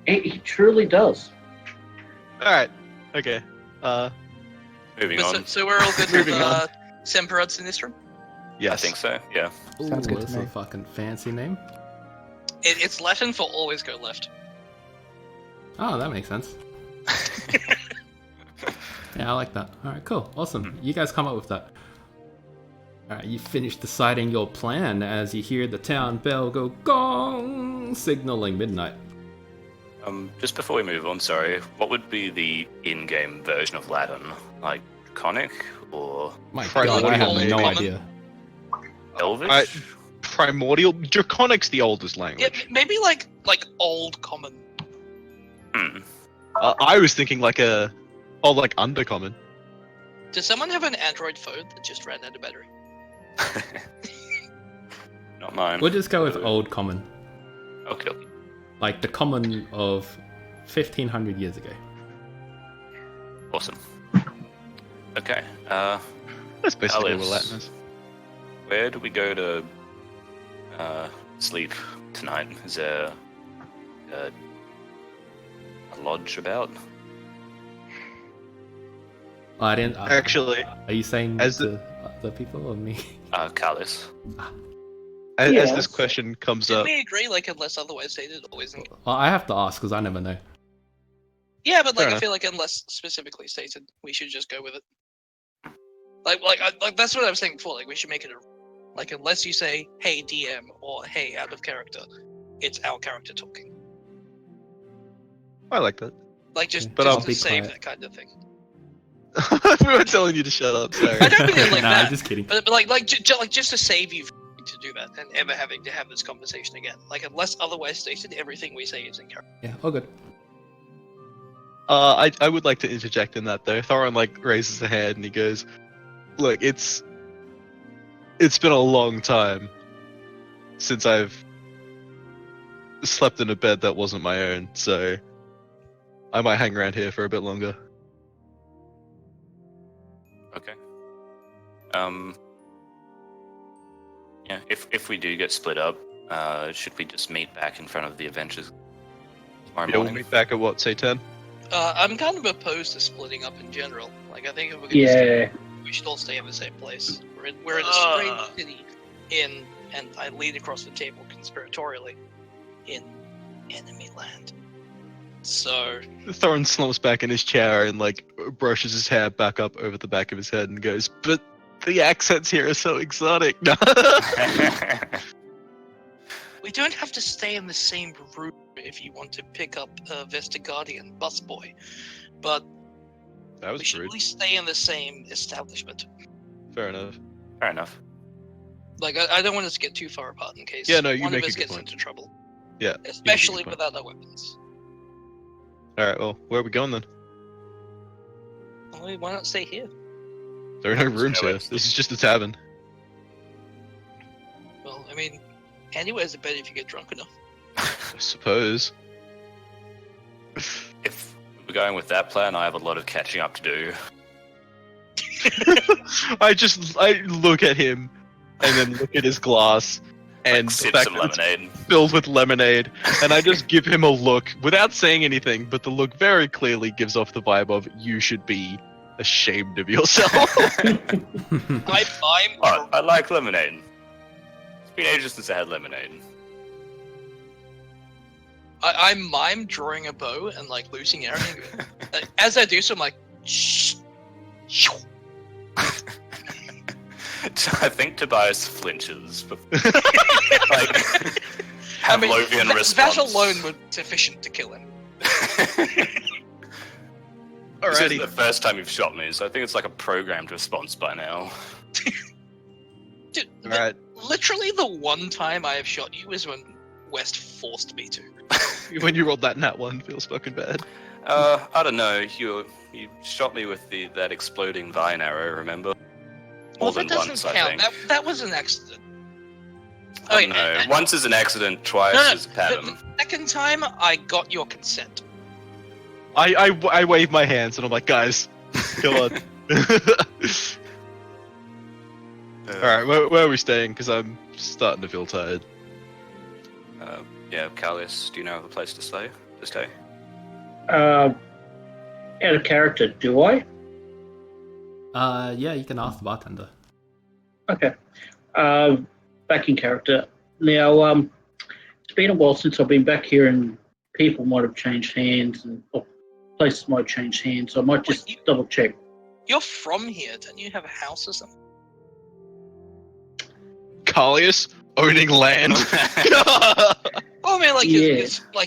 He truly does. Alright. Okay. Moving on. So we're all good with Moving on. Semperad Sinistrum? Yes. I think so, yeah. Ooh, Sounds good to that's me. a fucking fancy name. It's Latin for always go left. Oh, that makes sense. Yeah, I like that. Alright, cool. Awesome. You guys come up with that. Alright, you finish deciding your plan as you hear the town bell go gong, signaling midnight. Just before we move on, sorry, what would be the in-game version of Latin? Like, Draconic or My Primordial god, I have maybe. no Common? idea. Elvish? Primordial. Draconic's the oldest Yeah, language. maybe like old common. Hmm. I was thinking like like undercommon. Does someone have an Android phone that just ran out of battery? Not mine. We'll just go with Old Common. Okay. Like the common of 1500 years ago. Awesome. Okay. That's basically Alice. what Latin is. Where do we go to sleep tonight? Is there a lodge about? Oh, I didn't. Actually, Are you saying as to other people or me? Kalis. as Yes. this question comes Did up, we agree, like, unless otherwise stated, always? Well, I have to ask because I never know. Yeah, but like Fair I enough. feel like unless specifically stated, we should just go with it. Like that's what I was saying before. Like we should make it like unless you say "Hey DM" or "Hey out of character," it's our character talking. I like that. Like just, But just I'll to be save quiet. that kind of thing. We were telling you to shut up. Sorry. I don't mean it like nah, that. I'm just kidding. But like just to save you to do that and ever having to have this conversation again. Like unless otherwise stated, everything we say is in character. Yeah, all good. I would like to interject in that though. Thorin like raises a hand and he goes, "Look, it's been a long time since I've slept in a bed that wasn't my own, so I might hang around here for a bit longer." Okay. Yeah, if we do get split up, should we just meet back in front of the Adventures tomorrow Yeah, we'll morning? meet back at what, say 10? I'm kind of opposed to splitting up in general. Like I think if we're gonna stay, Yeah. we should all stay in the same place. We're in a strange city and I lean across the table conspiratorially in enemy land. So Thorin slumps back in his chair and like brushes his hair back up over the back of his head and goes, "But the accents here are so exotic." No. we don't have to stay in the same room if you want to pick up a Vestergaardian busboy, but That we was should rude. at least stay in the same establishment. Fair enough. Fair enough. Like I don't want us to get too far apart in case Yeah, no, you one of make a us good gets point. into trouble, Yeah. especially point. without our weapons. All right. Well, where are we going then? Well, why not stay here? There are no There's rooms no here. exit. This is just a tavern. Well, I mean, anywhere's better if you get drunk enough. I suppose. If we're going with that plan, I have a lot of catching up to do. I look at him and then look at his glass and the Sip fact some that it's lemonade. filled with lemonade, and I just give him a look without saying anything, but the look very clearly gives off the vibe of you should be ashamed of yourself. I'm Oh, I like lemonade. It's been ages since I had lemonade. I mime drawing a bow and like loosing arrow. As I do so, I'm like, shh. I think Tobias flinches. But, like, I mean, Pavlovian that response. alone would be sufficient to kill him. This isn't Alrighty. the first time you've shot me, so I think it's like a programmed response by now. Dude, Alright. literally the one time I have shot you is when West forced me to. When you rolled that nat one, feels fucking bad. I don't know. You shot me with that exploding vine arrow. Remember? More Well, that than doesn't once, I count. think. That was an accident. I mean, don't know. and- Once is an accident, twice No, is a pattern. the second time I got your consent. I wave my hands and I'm like, guys, come on. Alright, where are we staying? Because I'm starting to feel tired. Yeah, Callius, do you know of a place to stay? to stay? Out of character, do I? Yeah, you can ask the bartender. Okay. Back in character. Now, it's been a while since I've been back here, and people might have changed hands, or places might change hands. So I might just double check. You're from here, don't you have a house or something? Carlius owning land. Oh, I mean, like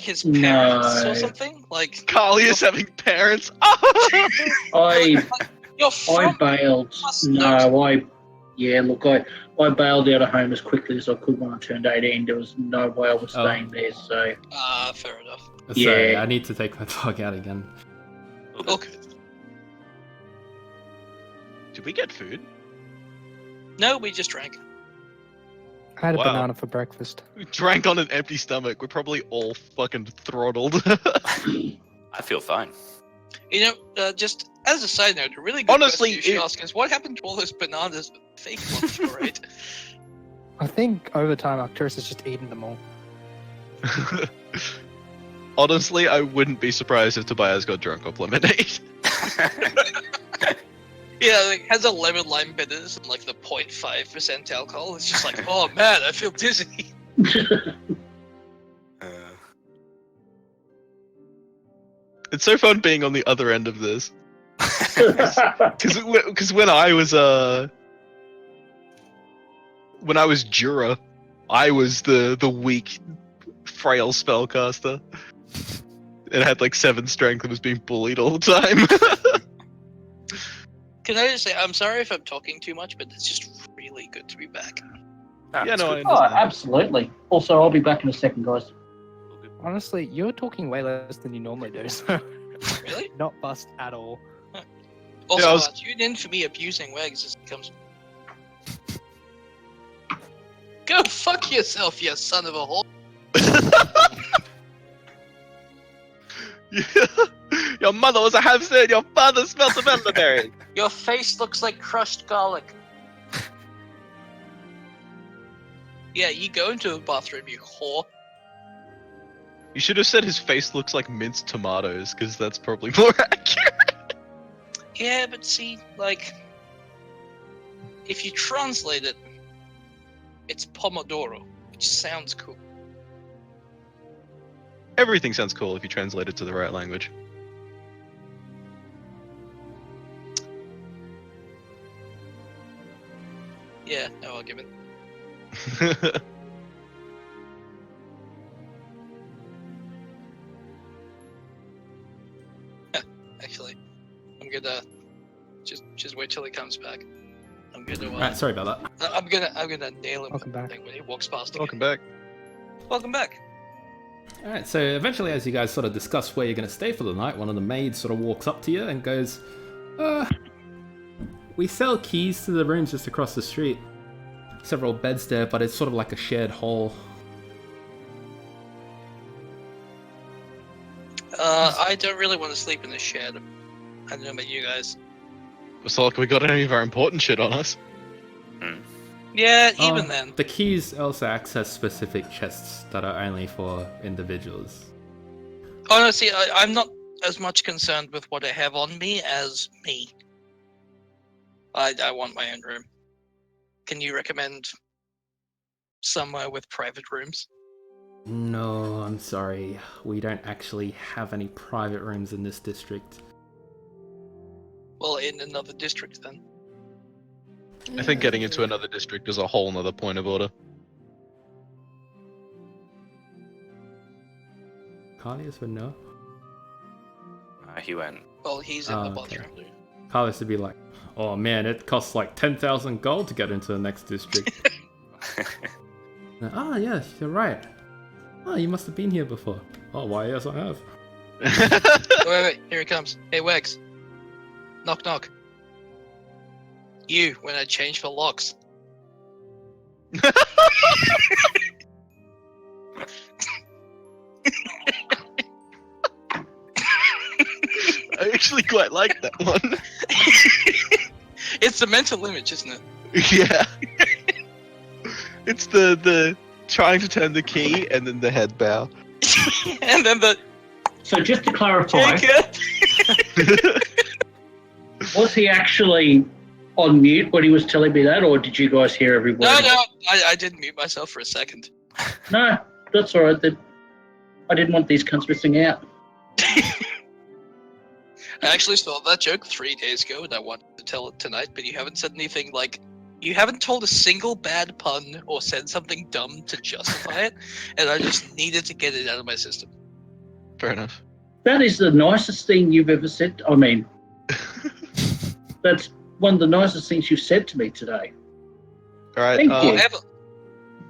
his parents or something. Like Carlius having parents. I you're from. bailed. I bailed out of home as quickly as I could when I turned 18. There was no way I was staying there. So Fair enough. Sorry, I need to take my dog out again. Okay. Did we get food? No, we just drank. I had a Wow. banana for breakfast. We drank on an empty stomach. We're probably all fucking throttled. I feel fine. You know, just as a side note, a really good Honestly, question you should ask is what happened to all those bananas with fake ones, right? I think over time Arcturus has just eaten them all. Honestly, I wouldn't be surprised if Tobias got drunk off lemonade. Yeah, like has a lemon lime bitters and like the 0.5% alcohol. It's just like, oh man, I feel dizzy. It's so fun being on the other end of this. Because when I was Jura, I was the weak, frail spellcaster. It had like 7 strength and was being bullied all the time. Can I just say, I'm sorry if I'm talking too much, but it's just really good to be back. Yeah, no, I oh, understand. absolutely. Also, I'll be back in a second, guys. Honestly, you're talking way less than you normally do, so Really? not bust at all. Also, Yeah, I was- tune in for me abusing Wags as it comes. Go fuck yourself, you son of a whore. Your mother was a hamster and your father smelled of elderberry. Your face looks like crushed garlic. Yeah, you go into a bathroom, you whore. You should have said his face looks like minced tomatoes, because that's probably more accurate. Yeah, but see, like, if you translate it, it's Pomodoro, which sounds cool. Everything sounds cool if you translate it to the right language. Yeah, no argument. Actually, I'm gonna just wait till he comes back. I'm gonna Alright, sorry about that. I'm gonna nail him Welcome back. when he walks past again. Welcome back. Welcome back. Alright, so eventually, as you guys sort of discuss where you're going to stay for the night, one of the maids sort of walks up to you and goes, we sell keys to the rooms just across the street. Several beds there, but it's sort of like a shared hall. I don't really want to sleep in the shed. I don't know about you guys. It's not like we got any of our important shit on us. Yeah, even then. The keys also access specific chests that are only for individuals. Honestly, I'm not as much concerned with what I have on me as me. I want my own room. Can you recommend somewhere with private rooms? No, I'm sorry. We don't actually have any private rooms in this district. Well, in another district then. I think getting into another district is a whole nother point of order. Carlius would know. He went. Well, he's in the okay. bathroom. Carlius would be like, oh man, it costs like 10,000 gold to get into the next district. Yes, you're right. Oh, you must have been here before. Oh, why, yes, I have. Wait, here he comes. Hey, Wags. Knock, knock. You, when I change for locks. I actually quite like that one. It's a mental image, isn't it? Yeah. It's the trying to turn the key and then the head bow. And then the So just to clarify, Jacob! was he actually on mute when he was telling me that, or did you guys hear every word? No, I did mute myself for a second. No, that's all right. I didn't want these cunts missing out. I actually saw that joke 3 days ago, and I wanted to tell it tonight, but you haven't said anything like... You haven't told a single bad pun or said something dumb to justify it, and I just needed to get it out of my system. Fair enough. That is the nicest thing you've ever said. I mean, that's one of the nicest things you've said to me today. All right, Thank you. Whatever.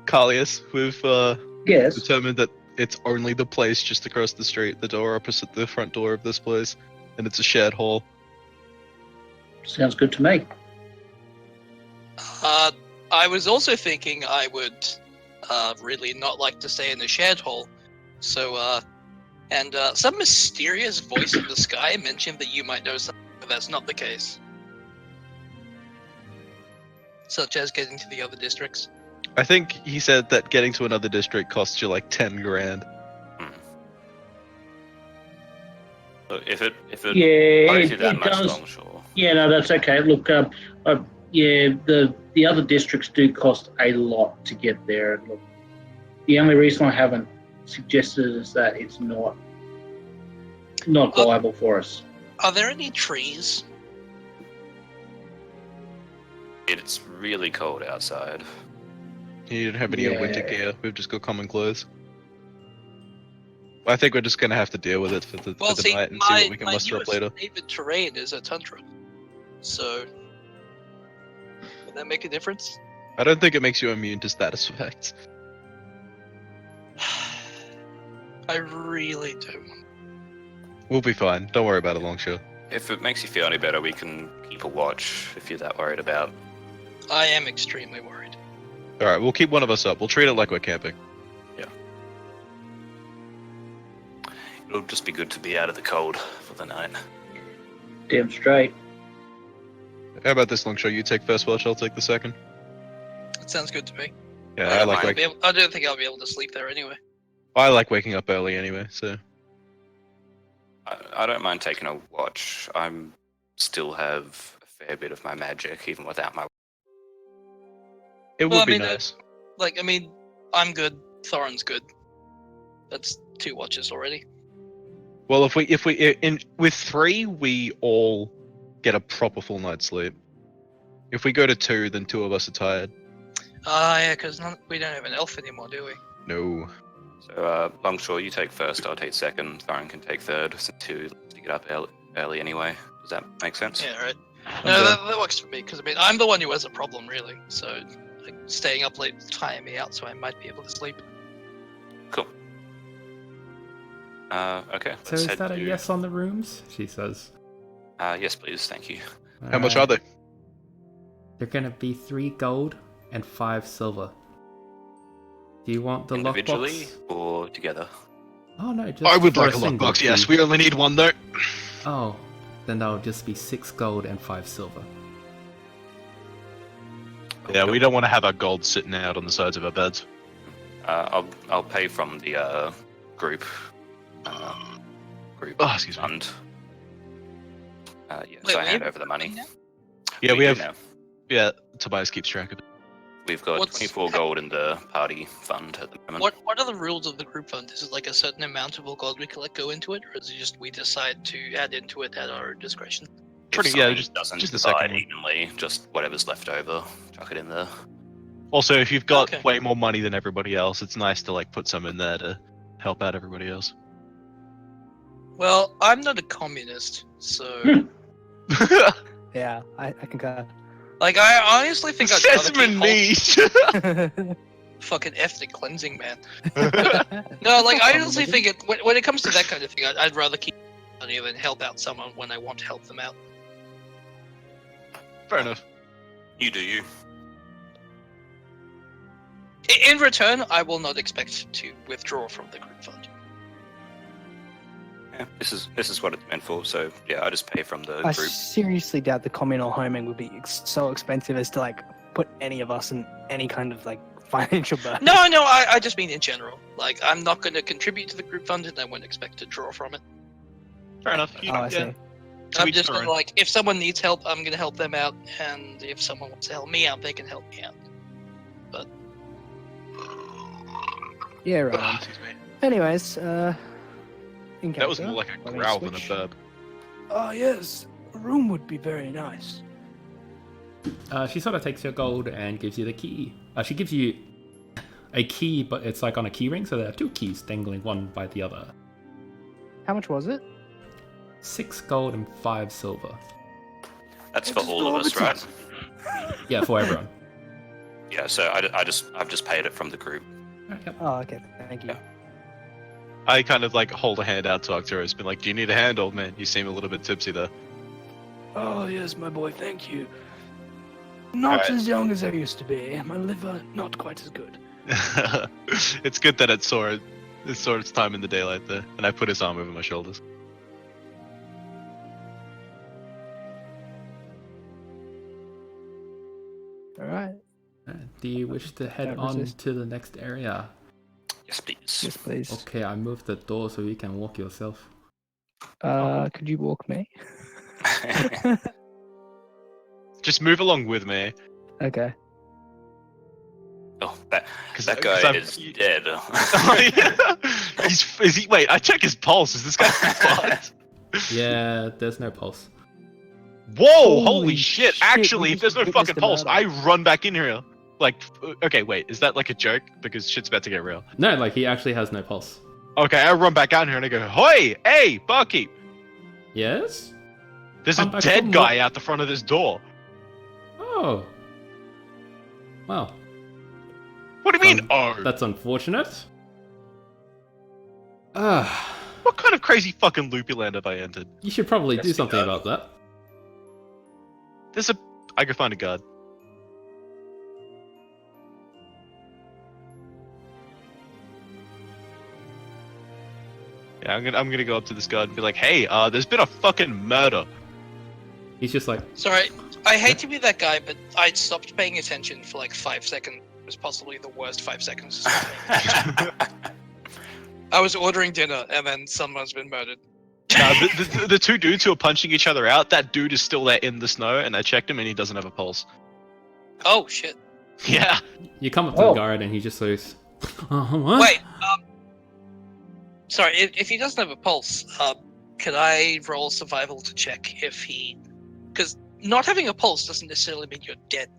Callius, we've Yes. determined that it's only the place just across the street, the door opposite the front door of this place, and it's a shared hall. Sounds good to me. I was also thinking I would really not like to stay in the shared hall, so some mysterious voice in the sky mentioned that you might know something, but that's not the case. Such as getting to the other districts. I think he said that getting to another district costs you like 10 grand. Look, if it Yeah, worries it, you that it much, does. Longshore. Yeah, no, that's okay. Look, yeah, the other districts do cost a lot to get there. And look, the only reason I haven't suggested is that it's not viable for us. Are there any trees? It's really cold outside. You don't have any winter Yeah. gear. We've just got common clothes. I think we're just gonna have to deal with it for the night and see what we can muster up later. favorite terrain is a tundra. So, would that make a difference? I don't think it makes you immune to status effects. I really don't. We'll be fine. Don't worry about it, Longshore. If it makes you feel any better, we can keep a watch if you're that worried about. I am extremely worried. Alright, we'll keep one of us up. We'll treat it like we're camping. It'll just be good to be out of the cold for the night. Damn straight. How about this, Longshore? You take first watch, I'll take the second. That sounds good to me. Yeah, I I like don't I don't think I'll be able to sleep there anyway. waking up early anyway, so... I don't mind taking a watch. I'm still have a fair bit of my magic, even without my... It Well, would I be mean, nice. I'm good. Thorin's good. That's 2 watches already. Well, if we with 3, we all get a proper full night's sleep. If we go to 2, then 2 of us are tired. Yeah, because we don't have an elf anymore, do we? No. So, Longshore, you take first, I'll take second, Thorin can take third, since you like to get up early anyway. Does that make sense? Yeah, right. No, that works for me, because I'm the one who has a problem, really. So, staying up late is tiring me out, so I might be able to sleep. Cool. Okay. So let's is head that a to- yes on the rooms? She says. Yes, please, thank you. How much are they? They're gonna be 3 gold and 5 silver. Do you want the Individually lockbox? or together? Oh no, just I would for like a single lockbox, yes. key. We only need 1 though. Oh, then that'll just be 6 gold and 5 silver. Yeah, we don't want to have our gold sitting out on the sides of our beds. I'll pay from the group Oh, excuse me. fund. Yeah, Wait, so I we hand have over the money. now? Yeah, we do have. now. Yeah, Tobias keeps track of it. We've got What's- 24 gold in the party fund at the moment. What are the rules of the group fund? Is it like a certain amount of all gold we collect go into it, or is it just we decide to add into it at our discretion? Pretty- If yeah, something just- doesn't just the second divide one. evenly, just whatever's left over, chuck it in there. Also, if you've got Okay. way more money than everybody else, it's nice to like put some in there to help out everybody else. Well, I'm not a communist, so Yeah, I concur. like I honestly think I'd rather Sesame keep hold- meat. fucking ethnic cleansing, man. No, like I honestly think when it comes to that kind of thing, I'd rather keep money than help out someone when I want to help them out. Fair enough. You do you. In return, I will not expect to withdraw from the group fund. Yeah, this is what it's meant for. So yeah, I just pay from the I group. seriously doubt the communal homing would be so expensive as to like put any of us in any kind of like financial burden. No, I just mean in general. Like, I'm not going to contribute to the group fund, and I wouldn't expect to draw from it. Fair enough. Oh, I see. I'm just gonna, like, if someone needs help, I'm going to help them out, and if someone wants to help me out, they can help me out. Yeah, right. Excuse me. Anyways, in That was character, more like a let me growl than a switch. burp. Oh yes, a room would be very nice. She sort of takes your gold and gives you the key. She gives you a key, but it's like on a key ring, so there are 2 keys dangling one by the other. How much was it? 6 gold and 5 silver. That's for all of us, right? Yeah, for everyone. Yeah. So I've just paid it from the group. Yep. Oh, okay. Thank you. Yeah. I kind of like hold a hand out to Octaros, been like, "Do you need a hand, old man? You seem a little bit tipsy there." Oh yes, my boy. Thank you. Not Alright. as young as I used to be. My liver not quite as good. It's good that it saw its time in the daylight there, and I put his arm over my shoulders. All right. Do you wish to head Don't on resist. to the next area? Yes, please. Yes, please. Okay, I moved the door so you can walk yourself. Could you walk me? Just move along with me, Okay. Oh, that because guy is dead. Is he? Wait, I check his pulse. Is this guy fucked? Yeah, there's no pulse. Whoa! Holy Holy shit! shit, Actually, we if there's no just fucking witnessed a pulse, I murder. run back in here. Like, okay, wait, is that like a joke? Because shit's about to get real. No, like he actually has no pulse. Okay, I run back out here and I go, "Hoi, hey, barkeep! Yes? There's I'm a back dead from guy out the front of this door." Oh. Well, What do you mean? Oh, that's unfortunate. Ah, what kind of crazy fucking loopy land have I entered? you should probably do Yes, something you about that. I go find a guard. Yeah, I'm gonna go up to this guard and be like, "Hey, there's been a fucking murder." He's just like, Sorry, I hate to be that guy, but I stopped paying attention for like 5 seconds. It was possibly the worst 5 seconds. to stop paying attention. I was ordering dinner, and then someone's been murdered. The 2 dudes who are punching each other out, that dude is still there in the snow, and I checked him and he doesn't have a pulse. Oh shit! Yeah. you come up to the guard and he just goes, what? Wait, sorry. If he doesn't have a pulse, could I roll survival to check if he? Because not having a pulse doesn't necessarily mean you're dead.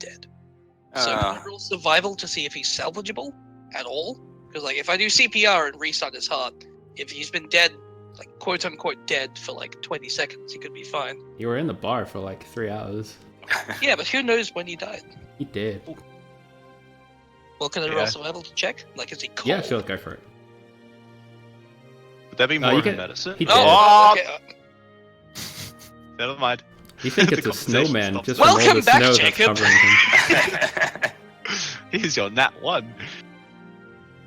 So can I roll survival to see if he's salvageable at all? Because like if I do CPR and restart his heart, if he's been dead, like quote unquote dead for like 20 seconds, he could be fine. You were in the bar for like 3 hours. Yeah, but who knows when he died? He did. Well, can I Yeah. roll survival to check? Like, is he cold? Yeah, sure, go for it. Would that be more you of a can- medicine? he did. Oh, okay. Never mind. You think The it's a conversation snowman stops just there. from all Welcome the back, snow Jacob. that's covering him. Here's your nat 1.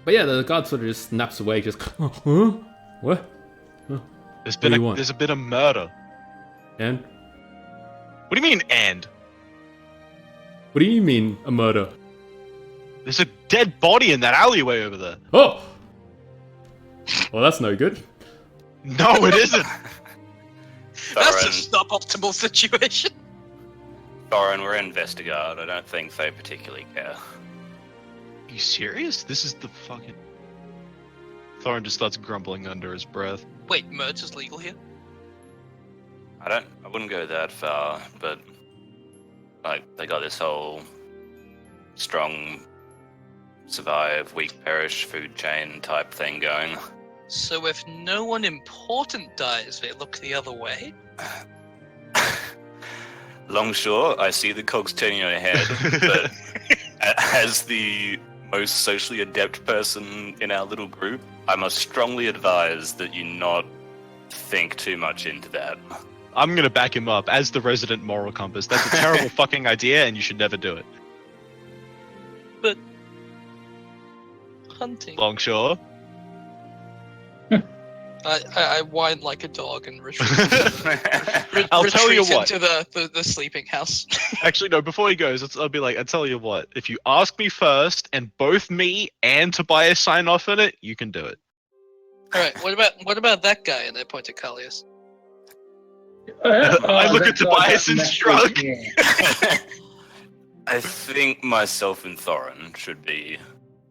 But yeah, the guard sort of just snaps away, just, huh? What? There's do you been want? there's been a murder. And? What do you mean and? What do you mean, a murder? There's a dead body in that alleyway over there. Oh! Well, that's no good. No, it isn't. That's Thorin, just not optimal situation. Thorin, we're in Vestergaard. I don't think they particularly care. Are you serious? This is the fucking... Thorin just starts grumbling under his breath. Wait, merge is legal here? I wouldn't go that far, but like they got this whole strong survive, weak perish food chain type thing going. So if no one important dies, they look the other way? Longshore, I see the cogs turning on your head, but as the most socially adept person in our little group, I must strongly advise that you not think too much into that. I'm gonna back him up as the resident moral compass. That's a terrible fucking idea and you should never do it. But hunting. Longshore? I whine like a dog and retreat. I'll tell you what. Into the sleeping house. Actually, no. Before he goes, I'll be like, I tell you what. If you ask me first, and both me and Tobias sign off on it, you can do it. All right. What about that guy? And I point to Callius. I look that at Tobias guy and next shrug. week, yeah. I think myself and Thorin should be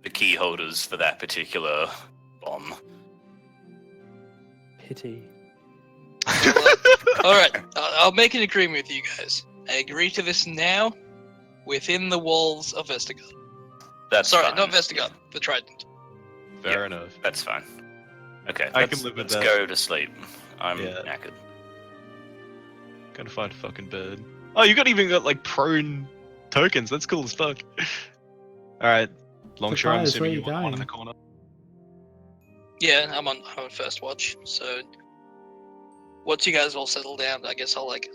the key holders for that particular bomb. Pity. All right. I'll make an agreement with you guys. I agree to this now, within the walls of Vestergaard. That's Sorry, fine. not Vestergaard. The Trident. Fair Yeah. enough. That's fine. Okay, I can live with let's that. go to sleep. I'm Yeah. knackered. Gotta find a fucking bird. Oh, you even got like prone tokens. That's cool as fuck. All right, Longshore. I'm Tobias, assuming where you you want the one in going? the corner. Yeah, I'm on first watch. So once you guys all settle down, I guess I'll like.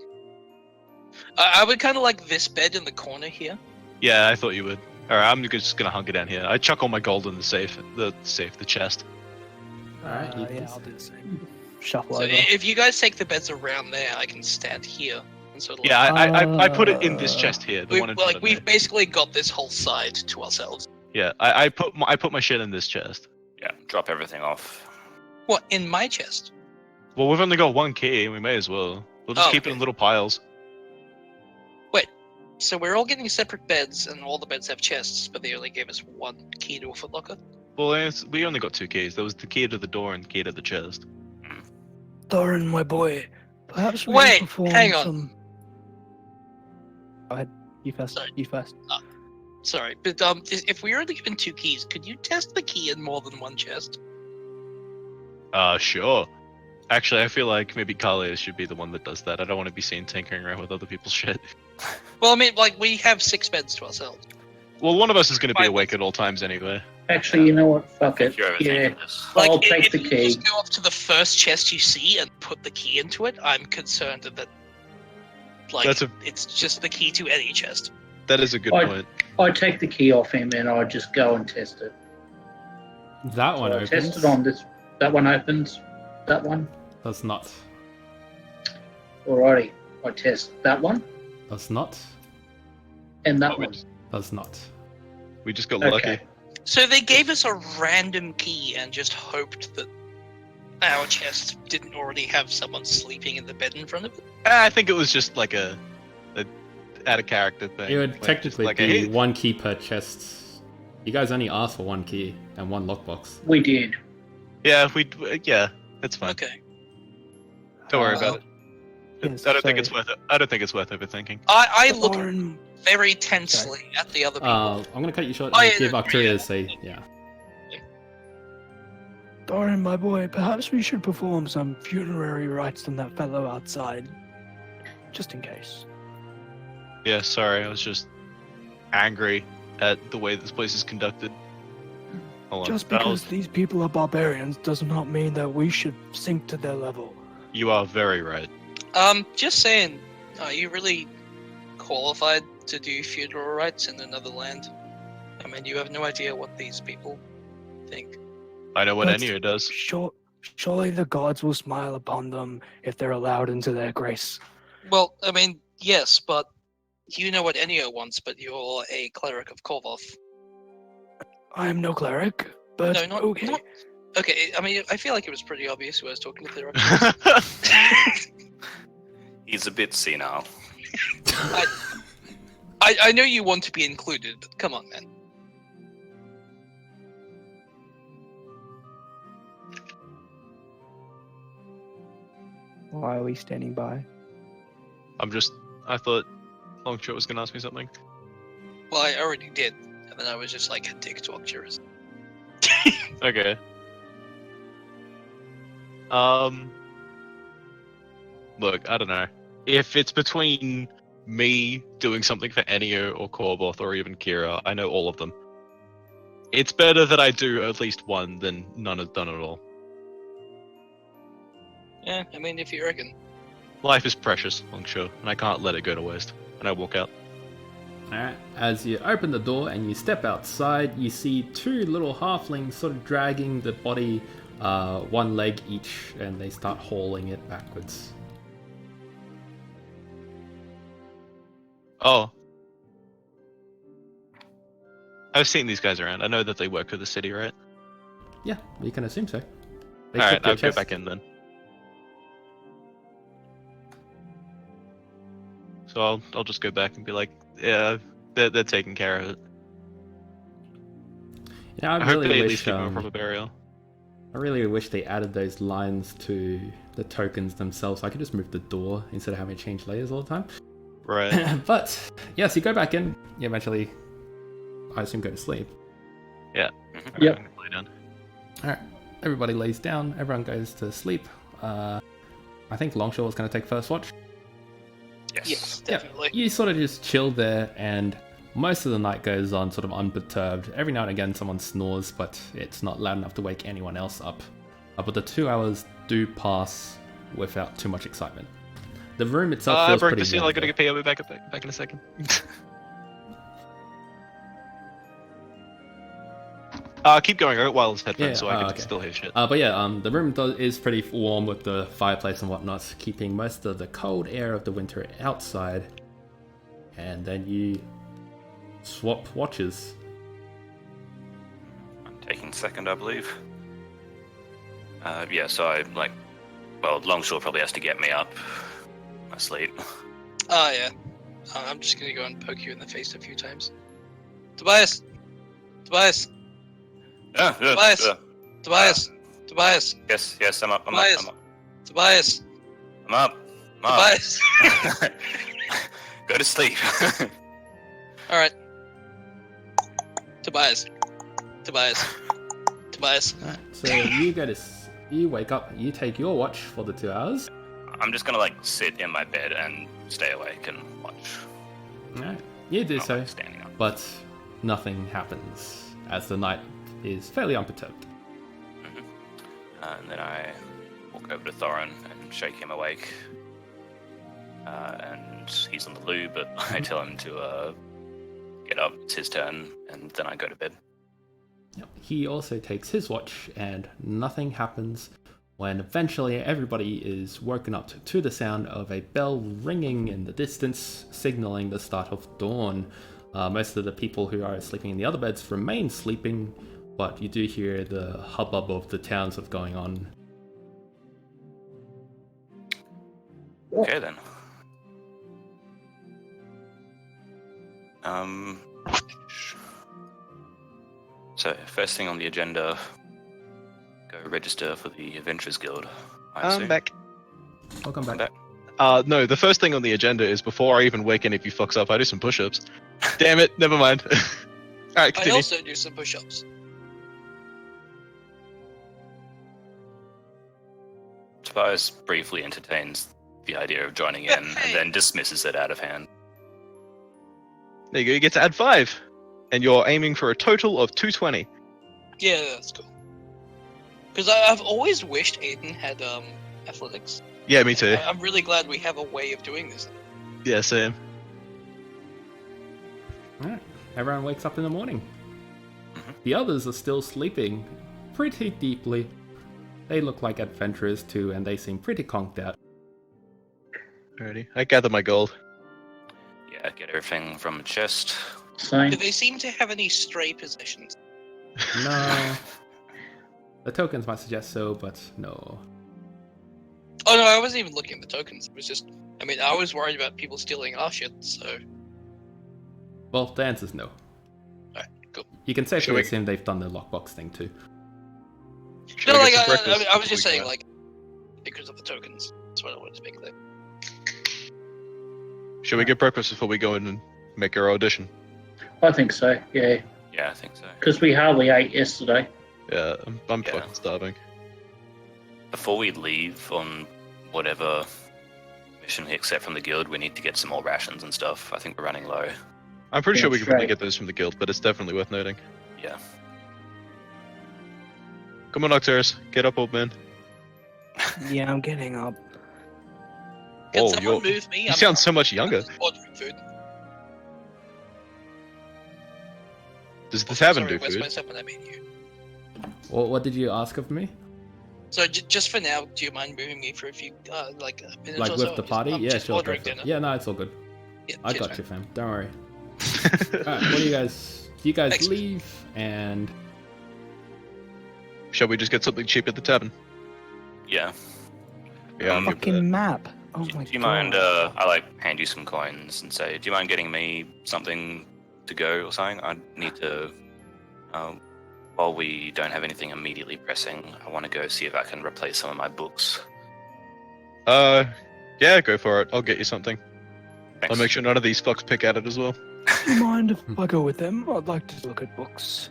I would kind of like this bed in the corner here. Yeah, I thought you would. All right, I'm just gonna hunker down here. I chuck all my gold in the safe, the chest. Alright, you Yeah, I'll do the same. Shuffle So over. if you guys take the beds around there, I can stand here and sort of. Yeah, I put it in this chest here, the one in front of me. We've basically got this whole side to ourselves. Yeah, I put my shit in this chest. Yeah, drop everything off. What, in my chest? Well, we've only got one key. We may as well. We'll just Oh, keep it okay. in little piles. So we're all getting separate beds, and all the beds have chests, but they only gave us one key to a footlocker. Well, we only got two keys. There was the key to the door and the key to the chest. Thorin, my boy, perhaps we Wait, can perform hang on. some... Go ahead. You first. Sorry. You first. Sorry, but if we were only given two keys, could you test the key in more than one chest? Sure. Actually, I feel like maybe Kalia should be the one that does that. I don't want to be seen tinkering around with other people's shit. Well, I mean, like, we have 6 beds to ourselves. Well, one of us is going to be Fine. awake at all times anyway. Actually, you know what? Fuck it. You're Yeah, overthinking this. Like, I'll take if the you key. just go up to the first chest you see and put the key into it, I'm concerned that, like, it's just the key to any chest. That is a good I- point. I take the key off him and I just go and test it. That one I opens. test it on this. That one opens. That one. Does not. Alrighty. I test that one Does not. and that Oh, we one. just- Does not. We just got lucky. Okay. So they gave us a random key and just hoped that our chest didn't already have someone sleeping in the bed in front of it. I think it was just like a out of character thing. It would Like, technically just be hey, one key per chest. You guys only asked for one key and one lockbox. We did. yeah, that's fine. Okay. Don't worry Well, about it. Yes, I don't think it's sorry. worth it. I don't think it's worth overthinking. I look Thorin, very tensely at the other people. I'm gonna cut you short Oh, and yeah, give yeah, Arcturus yeah. say, yeah. Thorin, my boy, perhaps we should perform some funerary rites on that fellow outside. Just in case. Yeah, sorry, I was just angry at the way this place is conducted. Hold on. Just because these people are barbarians does not mean that we should sink to their level. You are very right. Just saying, are you really qualified to do funeral rites in another land? I mean, you have no idea what these people think. I know what That's- Enio does. Surely the gods will smile upon them if they're allowed into their grace. Well, I mean, yes, but you know what Enio wants, but you're a cleric of Korvoth. I am no cleric, but No, not- okay. not- Okay, I mean, I feel like it was pretty obvious who I was talking to there. He's a bit senile. I know you want to be included, but come on, man. Why are we standing by? I thought Longshot was gonna ask me something. Well, I already did, and then I was just like a dick to Arcturus. Okay. Look, I don't know. If it's between me doing something for Enio or Korboth or even Kira, I know all of them. It's better that I do at least one than none is done at all. Yeah, I mean, if you reckon. Life is precious, Longshore, and I can't let it go to waste. And I walk out. Alright, as you open the door and you step outside, you see two little halflings sort of dragging the body one leg each, and they start hauling it backwards. Oh. I've seen these guys around. I know that they work for the city, right? Yeah, you can assume so. They Alright, took your I'll go chest. back in then. So I'll just go back and be like, yeah, they're taking care of it. Yeah, I hope they at least give them a proper burial. I really wish they added those lines to the tokens themselves, so I could just move the door instead of having to change layers all the time. Right. But yes, you go back in. You eventually, I assume, go to sleep. Yeah. Yep. Lay down. All right, everybody lays down. Everyone goes to sleep. I think Longshore was going to take first watch. Yes, Yeah, definitely. you sort of just chill there, and most of the night goes on sort of unperturbed. Every now and again, someone snores, but it's not loud enough to wake anyone else up. But the 2 hours do pass without too much excitement. The room itself feels broke pretty the seal. warm, I gotta though. get paid. I'll be back in a second. Keep going. I got wireless headphones, Yeah, so I can okay. still hear shit. But yeah, the room is pretty warm with the fireplace and whatnot, keeping most of the cold air of the winter outside. And then you swap watches. I'm taking second, I believe. Yeah, so Longshore probably has to get me up. I sleep. Oh, yeah. I'm just gonna go and poke you in the face a few times. Tobias! Tobias! Tobias! Tobias! Tobias! Yes, I'm up. Tobias! Tobias! I'm up. Tobias! Go to sleep. Alright. Tobias. Tobias. Tobias. Alright, so you wake up, you take your watch for the 2 hours. I'm just gonna sit in my bed and stay awake and watch. Alright, you do Not, so, standing up. but nothing happens as the night is fairly unperturbed. And then I walk over to Thorin and shake him awake. And he's on the loo, but I tell him to get up. It's his turn, and then I go to bed. Yep. He also takes his watch, and nothing happens when eventually everybody is woken up to the sound of a bell ringing in the distance, signaling the start of dawn. Most of the people who are sleeping in the other beds remain sleeping, but you do hear the hubbub of the towns of going on. Okay then. So first thing on the agenda, go register for the Adventurers Guild. I assume. I'm back. Welcome back. back. No, the first thing on the agenda is before I even wake any of you fucks up, I do some push-ups. Damn it, never mind. Alright, I continue. also do some push-ups. Tobias briefly entertains the idea of joining in and then dismisses it out of hand. There you go, you get to add 5. And you're aiming for a total of 220. Yeah, that's cool. Because I've always wished Aiden had athletics. Yeah, me too. I'm really glad we have a way of doing this. Yeah, same. Alright, everyone wakes up in the morning. Mhm. The others are still sleeping pretty deeply. They look like adventurers too, and they seem pretty conked out. Alrighty, I gather my gold. Yeah, get everything from the chest. Same. Do they seem to have any stray possessions? No. The tokens might suggest so, but no. Oh no, I wasn't even looking at the tokens. It was just, I was worried about people stealing our shit, so... Well, the answer's no. Alright, cool. You can Shall safely we- assume they've done the lockbox thing too. Shall No, we like, get some I breakfast was just before we saying, go out? like, because of the tokens. That's what I wanted to make clear. Shall we get breakfast before we go in and make our audition? I think so, yeah. Yeah, I think so. Because we hardly ate yesterday. Yeah, I'm Yeah. fucking starving. Before we leave on whatever mission we accept from the guild, we need to get some more rations and stuff. I think we're running low. I'm pretty sure we That's could probably right. get those from the guild, but it's definitely worth noting. Yeah. Come on, Nocturus, get up, old man. Yeah, I'm getting up. Can Oh, someone move me? You sound so much younger. I'm ordering food. Does the Also, tavern sorry, do where's food? my stuff when I meet you? What did you ask of me? So just for now, do you mind moving me for a few, like a minute Like or with so? the party? I'm Yeah, just sure. Go ordering for it. dinner. Yeah, no, it's all good. Yeah, I cheers, got you, man. fam. Don't worry. Alright, what do you guys... Do you guys Thanks. leave and... Shall we just get something cheap at the tavern? Yeah. Yeah, I'm good for that. Fucking map. Oh my god. Do you mind? I like hand you some coins and say, "Do you mind getting me something to go or something? I need to. While we don't have anything immediately pressing, I want to go see if I can replace some of my books." Yeah, go for it. I'll get you something. Thanks. I'll make sure none of these fucks pick at it as well. Do you mind if I go with them? I'd like to look at books.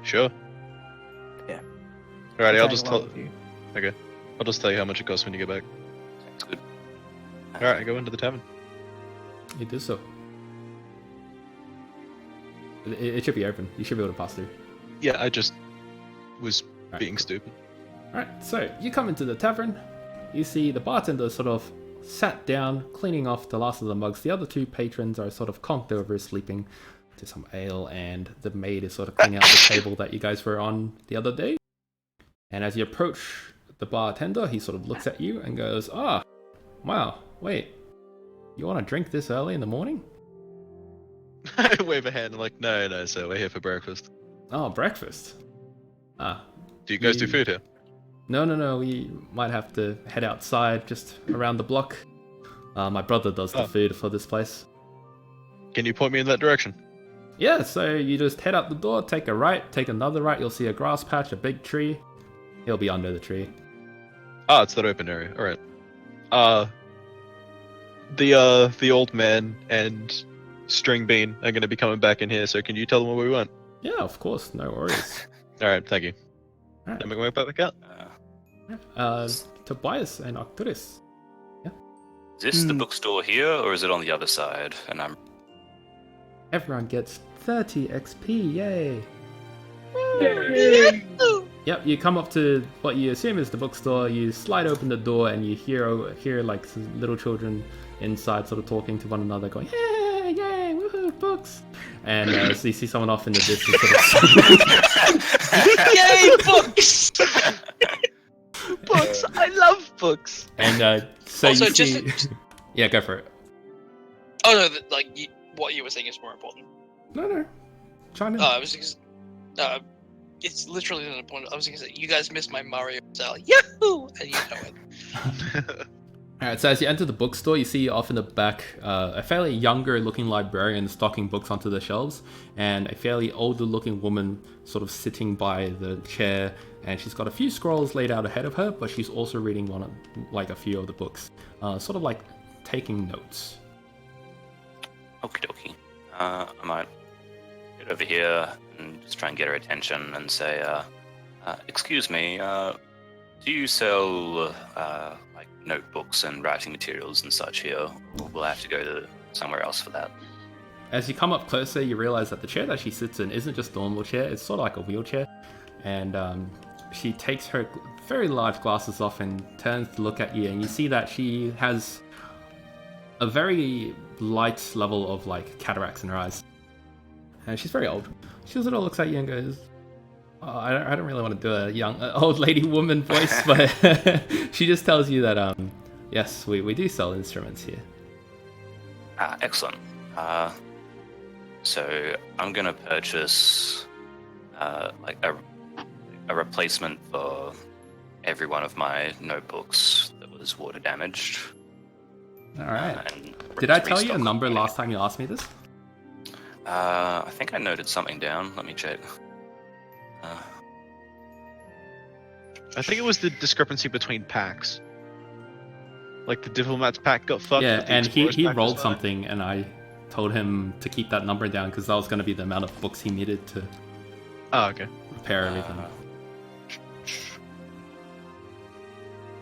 Sure. Yeah. Alrighty, I'll Tag just along tell. with you. Okay, I'll just tell you how much it costs when you get back. Sounds good. Alright, I go into the tavern. You do so. It should be open. You should be able to pass through. Yeah, I just was Alright, being cool. stupid. Alright, so you come into the tavern. You see the bartender sort of sat down, cleaning off the last of the mugs. The other two patrons are sort of conked over, sleeping to some ale, and the maid is sort of cleaning out the table that you guys were on the other day. And as you approach the bartender, he sort of looks at you and goes, "Ah, wow, wait, you want to drink this early in the morning?" I wave a hand and like, no, sir, we're here for breakfast. Oh, breakfast. Ah, Do you guys do We- food here? no, we might have to head outside just around the block. My brother does the Oh. food for this place. Can you point me in that direction? Yeah, so you just head out the door, take a right, take another right, you'll see a grass patch, a big tree. He'll be under the tree. Ah, it's that open area. Alright. The old man and String Bean are gonna be coming back in here, so can you tell them where we went? Yeah, of course, no worries. Alright, thank you. Alright. Let me go back out. Tobias and Arcturus. Is this the bookstore here, or is it on the other side? And I'm Everyone gets 30 XP, yay! Yep, you come up to what you assume is the bookstore, you slide open the door and you hear like some little children inside sort of talking to one another going, "Yay, yay, woohoo, books!" And so you see someone off in the distance sort of Yay, books! Books! I love books! and so Also, you see... Yeah, go for it. Oh no, what you were saying is more important. No. Chime in. I was just, it's literally not important. I was gonna say, you guys missed my Mario style. Yahoo! And you know it. Alright, so as you enter the bookstore, you see off in the back a fairly younger looking librarian stocking books onto the shelves, and a fairly older looking woman sort of sitting by the chair, and she's got a few scrolls laid out ahead of her, but she's also reading a few of the books, sort of like taking notes. Okie dokie. I might get over here and just try and get her attention and say, "Excuse me, do you sell like notebooks and writing materials and such here, or will I have to go to somewhere else for that?" As you come up closer, you realize that the chair that she sits in isn't just a normal chair, it's sort of like a wheelchair, and she takes her very large glasses off and turns to look at you, and you see that she has a very light level of like cataracts in her eyes, and she's very old. She sort of looks at you and goes, "Oh, I don't really want to do a young old lady woman voice," but she just tells you that yes, we do sell instruments here. Excellent. So I'm gonna purchase like a replacement for every one of my notebooks that was water damaged. All right. And Did I tell you a restock number them. last time you asked me this? I think I noted something down. Let me check. I think it was the discrepancy between packs. Like the Diplomat's pack got fucked. Yeah, but the and Explorer's he pack was rolled fine. something, and I told him to keep that number down because that was going to be the amount of books he needed to Oh, okay. repair everything.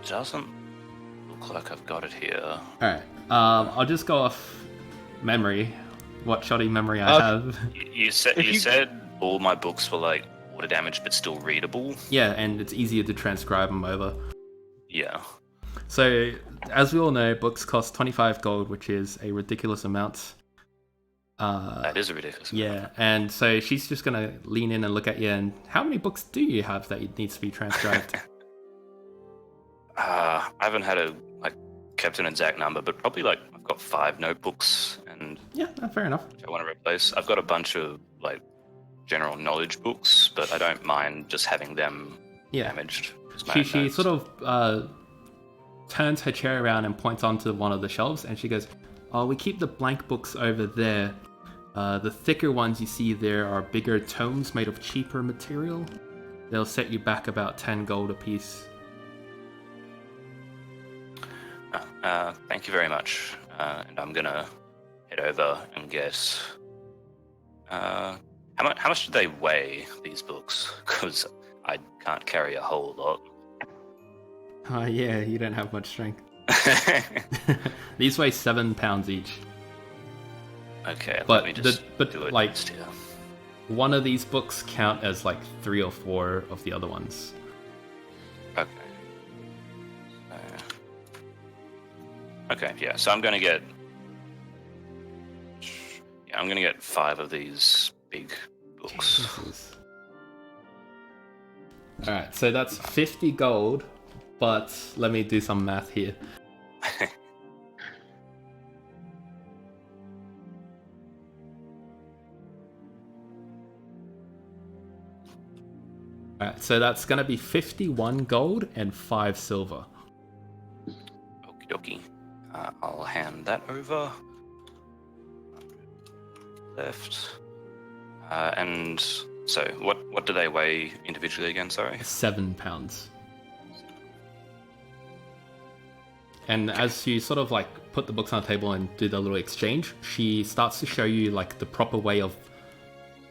Doesn't look like I've got it here. All right. I'll just go off memory. What shoddy memory I have. You said If you you- said all my books were like water damaged but still readable. Yeah, and it's easier to transcribe them over. Yeah. So, as we all know, books cost 25 gold, which is a ridiculous amount. That is a ridiculous. Yeah, and so she's just gonna lean in and look at you. And how many books do you have that it needs to be transcribed? I haven't had kept an exact number, but probably I've got 5 notebooks, and Yeah, fair enough. which I want to replace. I've got a bunch of general knowledge books, but I don't mind just having them Yeah. damaged. Just my She own she notes. sort of turns her chair around and points onto one of the shelves, and she goes, "Oh, we keep the blank books over there. The thicker ones you see there are bigger tomes made of cheaper material. They'll set you back about 10 gold apiece." Thank you very much. And I'm gonna head over and get. How much do they weigh, these books? Because I can't carry a whole lot. Oh yeah, you don't have much strength. These weigh 7 pounds each. Okay, But let me just but do it like next here. one of these books count as like 3 or 4 of the other ones. Okay. Okay, yeah. So I'm gonna get. Yeah, I'm gonna get 5 of these big books. Alright, so that's 50 gold, but let me do some math here. Alright, so that's gonna be 51 gold and 5 silver. Okie dokie. I'll hand that over. Left. And so, what do they weigh individually again? Sorry. 7 pounds. And as you sort of like put the books on the table and do the little exchange, she starts to show you like the proper way of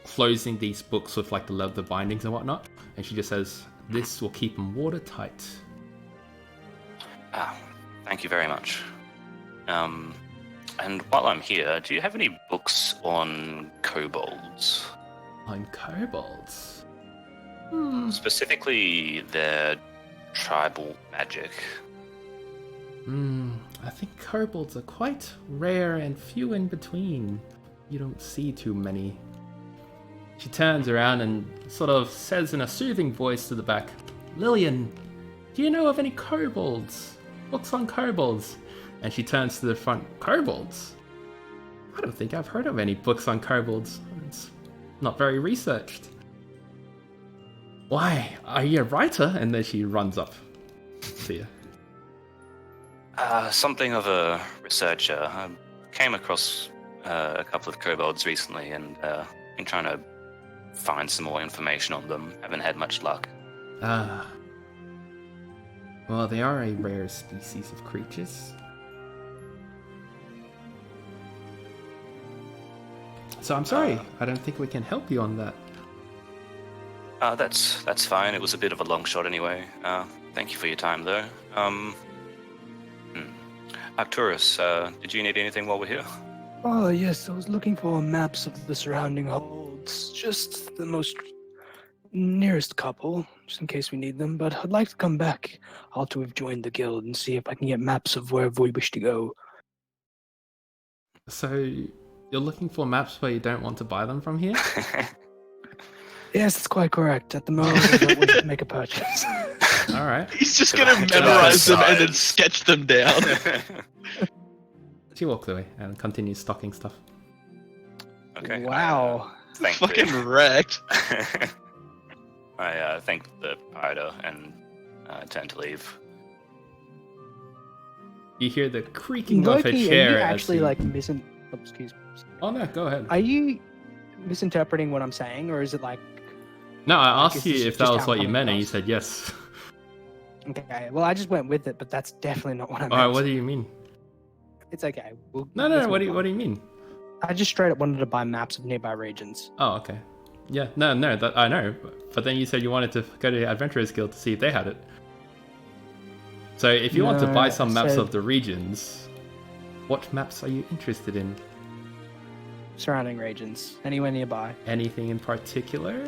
closing these books with like the leather bindings and whatnot. And she just says, "This will keep them watertight." Thank you very much. And while I'm here, do you have any books on kobolds? On kobolds? Specifically, their tribal magic. I think kobolds are quite rare and few in between. You don't see too many. She turns around and sort of says in a soothing voice to the back, "Lillian, do you know of any kobolds? Books on kobolds?" And she turns to the front, "Kobolds? I don't think I've heard of any books on kobolds. It's not very researched." "Why, are you a writer?" And then she runs up to you. Something of a researcher. I came across a couple of kobolds recently, and been trying to find some more information on them. Haven't had much luck. Well, they are a rare species of creatures. So I'm sorry, I don't think we can help you on that. That's fine. It was a bit of a long shot anyway. Thank you for your time, though. Arcturus, did you need anything while we're here? Oh, yes, I was looking for maps of the surrounding holds. Just the most nearest couple, just in case we need them. But I'd like to come back after we've joined the guild and see if I can get maps of wherever we wish to go. So you're looking for maps where you don't want to buy them from here? Yes, that's quite correct. At the moment, I don't wish to make a purchase. Alright. He's just gonna memorize them and then sketch them down. She walks away and continues stocking stuff. Okay. Wow. Thank Fucking you. wrecked. I thank the provider and turn to leave. You hear the creaking of her Loki, chair are you as actually she... like excuse me. Oh no, go ahead. Are you misinterpreting what I'm saying, or is it like? No, I like, asked is you this if that just was how what you I'm meant and you across? said yes. Okay, well, I just went with it, but that's definitely not what I meant. Alright, what do you mean? It's okay. No, what do you mean? I just straight up wanted to buy maps of nearby regions. Oh, okay. Yeah, no, that I know. But then you said you wanted to go to the Adventurers Guild to see if they had it. So if you want to No, buy some I maps said- of the regions, what maps are you interested in? Surrounding regions, anywhere nearby. Anything in particular?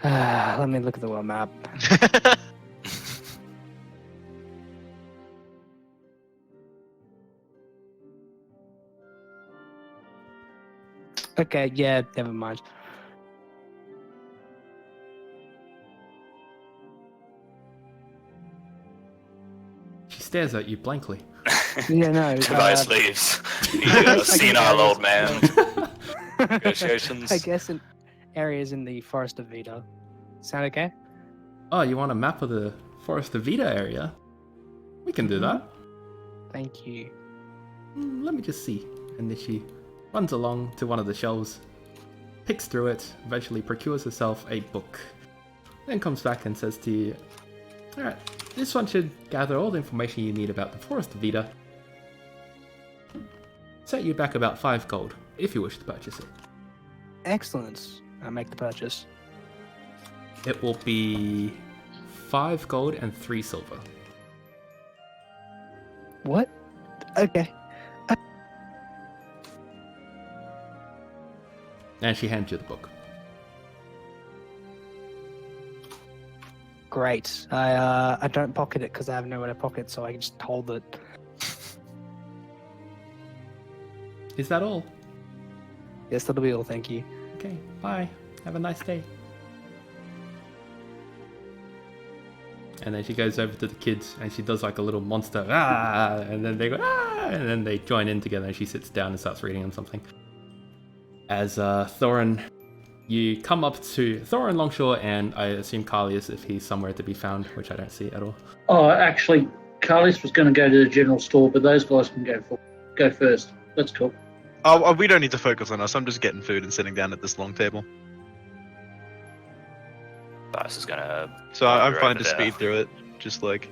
Let me look at the world map. Okay, yeah, never mind. stares at you blankly. Yeah, no. Tobias leaves. You I senile old man. I Negotiations. guess in areas in the Forest of Vida. Sound okay? Oh, you want a map of the Forest of Vida area? We can do that. Thank you. Let me just see. And then she runs along to one of the shelves, picks through it, eventually procures herself a book, then comes back and says to you, alright, this one should gather all the information you need about the Forest of Vida. Set you back about 5 gold, if you wish to purchase it. Excellent. I make the purchase. It will be 5 gold and 3 silver. What? Okay. And she hands you the book. Great. I don't pocket it because I have nowhere to pocket, so I can just hold it. Is that all? Yes, that'll be all. Thank you. Okay, bye. Have a nice day. And then she goes over to the kids and she does like a little monster, ah, and then they go, ah, and then they join in together and she sits down and starts reading them something. As Thorin, you come up to Thorin Longshore and I assume Carlius if he's somewhere to be found, which I don't see at all. Oh, actually, Carlos was going to go to the general store, but those guys can go first. That's cool. Oh, we don't need to focus on us. I'm just getting food and sitting down at this long table. Tobias is gonna. So I'm wander fine over to there. speed through it. Just like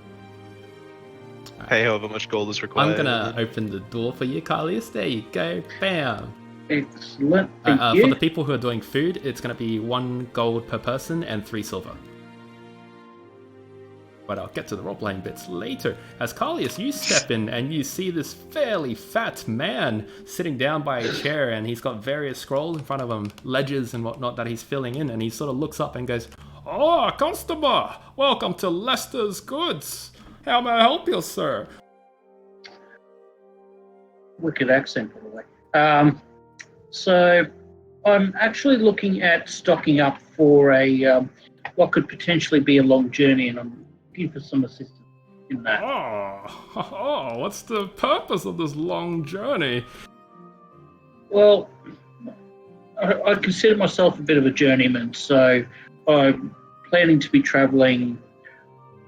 pay however much gold is required. I'm gonna open the door for you, Carlius. There you go. Bam. Excellent. Thank you. For the people who are doing food, it's gonna be 1 gold per person and 3 silver. But I'll get to the role-playing bits later. As Carlius, you step in and you see this fairly fat man sitting down by a chair and he's got various scrolls in front of him, ledgers and whatnot that he's filling in, and he sort of looks up and goes, "Oh, customer! Welcome to Leicester's Goods! How may I help you, sir?" Wicked accent, by the way. So I'm actually looking at stocking up for a what could potentially be a long journey, and I'm looking for some assistance in that. Oh, what's the purpose of this long journey? Well, I consider myself a bit of a journeyman, so I'm planning to be travelling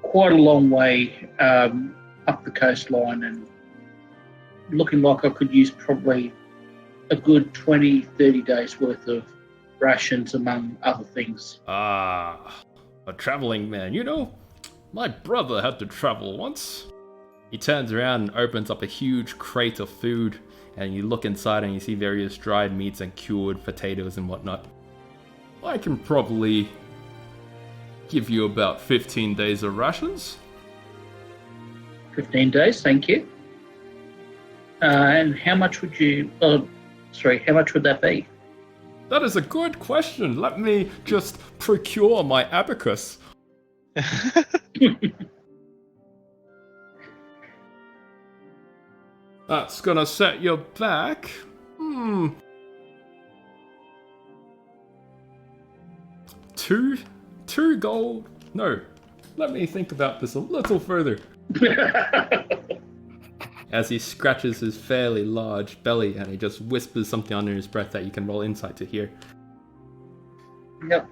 quite a long way up the coastline and looking like I could use probably a good 20, 30 days worth of rations among other things. Ah, a traveling man. You know, my brother had to travel once. He turns around and opens up a huge crate of food, and you look inside and you see various dried meats and cured potatoes and whatnot. I can probably give you about 15 days of rations. 15 days, thank you. And how much would you... how much would that be? That is a good question. Let me just procure my abacus. That's gonna set you back. Two gold. No, let me think about this a little further. As he scratches his fairly large belly and he just whispers something under his breath that you can roll insight to hear. Yep,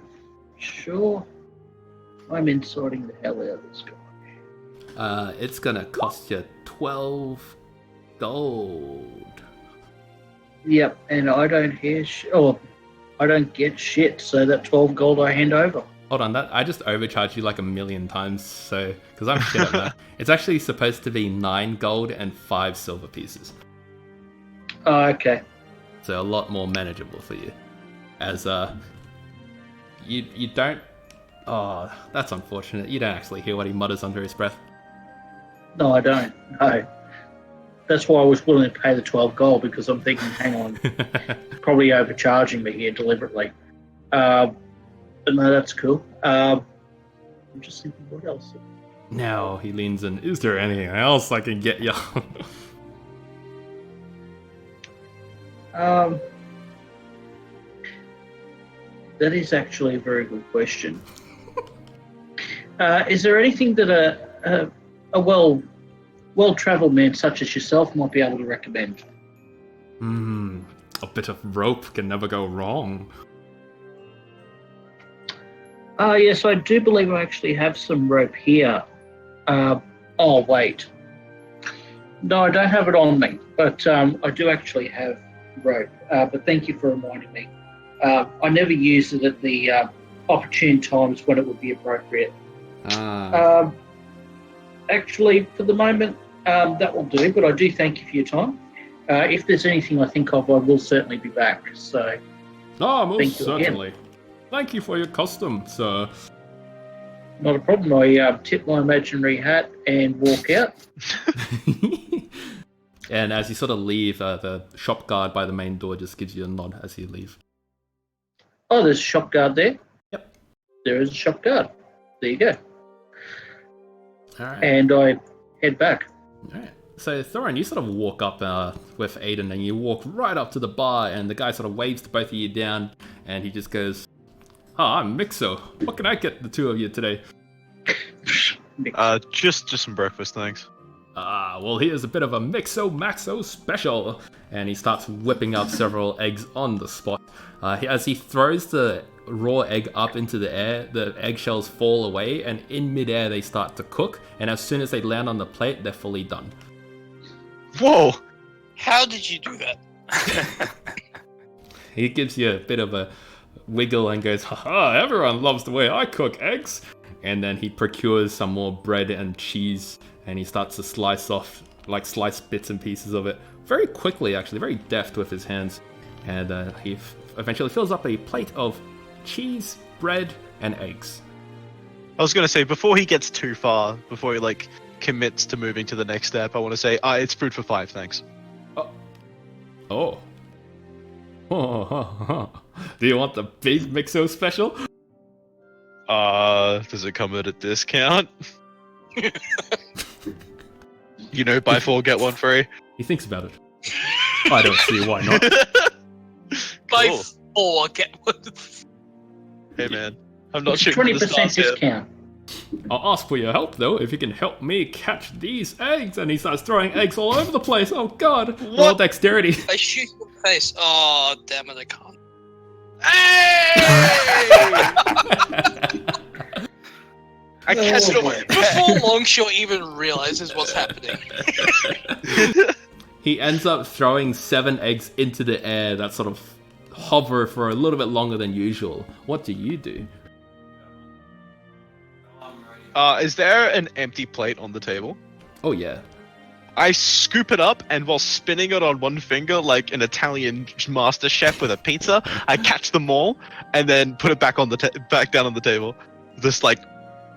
sure. I'm insighting the hell out of this guy. It's gonna cost you 12 gold. Yep, and I don't hear I don't get shit, so that 12 gold I hand over. Hold on, that I just overcharged you like 1,000,000 times, so because I'm shit at that. It's actually supposed to be 9 gold and 5 silver pieces, Oh, okay. so a lot more manageable for you. As you don't. Oh, that's unfortunate. You don't actually hear what he mutters under his breath. No, I don't. No. That's why I was willing to pay the 12 gold, because I'm thinking, hang on, probably overcharging me here deliberately. But no, that's cool. I'm just thinking, what else? Now he leans in. Is there anything else I can get you? That is actually a very good question. Is there anything that a well-travelled man such as yourself might be able to recommend. A bit of rope can never go wrong. Yes, I do believe I actually have some rope here. Oh, wait. No, I don't have it on me, but I do actually have rope. But thank you for reminding me. I never used it at the opportune times when it would be appropriate. Actually, for the moment, that will do, but I do thank you for your time. If there's anything I think of, I will certainly be back. So, Most thank you certainly. again. Thank you for your custom, sir. Not a problem. I tip my imaginary hat and walk out. And as you sort of leave, the shop guard by the main door just gives you a nod as you leave. Oh, there's a shop guard there? Yep. There is a shop guard. There you go. All right. And I head back. All right. So, Thorin, you sort of walk up with Aiden, and you walk right up to the bar, and the guy sort of waves to both of you down, and he just goes, I'm Mixo. What can I get the two of you today? Just some breakfast, thanks. Well, here's a bit of a Mixo Maxo special. And he starts whipping up several eggs on the spot. As he throws the raw egg up into the air, the eggshells fall away, and in midair they start to cook. And as soon as they land on the plate, they're fully done. Whoa! How did you do that? He gives you a bit of a wiggle and goes, haha, everyone loves the way I cook eggs. And then he procures some more bread and cheese, and he starts to slice bits and pieces of it very quickly, actually, very deft with his hands. And he eventually fills up a plate of cheese, bread, and eggs. I was gonna say, before he gets too far, before he commits to moving to the next step, I want to say, it's food for 5, thanks. Oh. Do you want the big Mixo special? Does it come at a discount? Buy 4, get 1 free. He thinks about it. I don't see why not. Buy 4, get 1. Hey man, I'm not It's shooting for the 20% stars here. discount. I'll ask for your help, though, if you can help me catch these eggs. And he starts throwing eggs all over the place. Oh, God. Roll dexterity. I shoot you in the face. Oh, damn it, I can't. I catch it away. Before Longshot even realizes what's happening. He ends up throwing 7 eggs into the air that sort of hover for a little bit longer than usual. What do you do? Is there an empty plate on the table? Oh, yeah. I scoop it up, and while spinning it on one finger like an Italian master chef with a pizza, I catch them all and then put it back on back down on the table, just